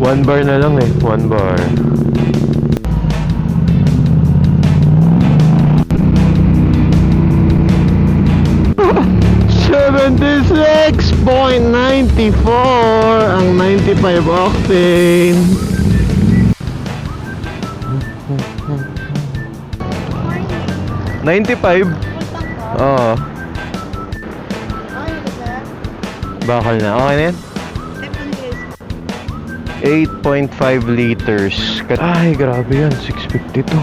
1 bar na lang eh. 1 bar. $76.94 ang 95 octane. $95? Oo. Bakal na. Okay na yan? 8.5 liters. Ay, grabe yan. 650 to.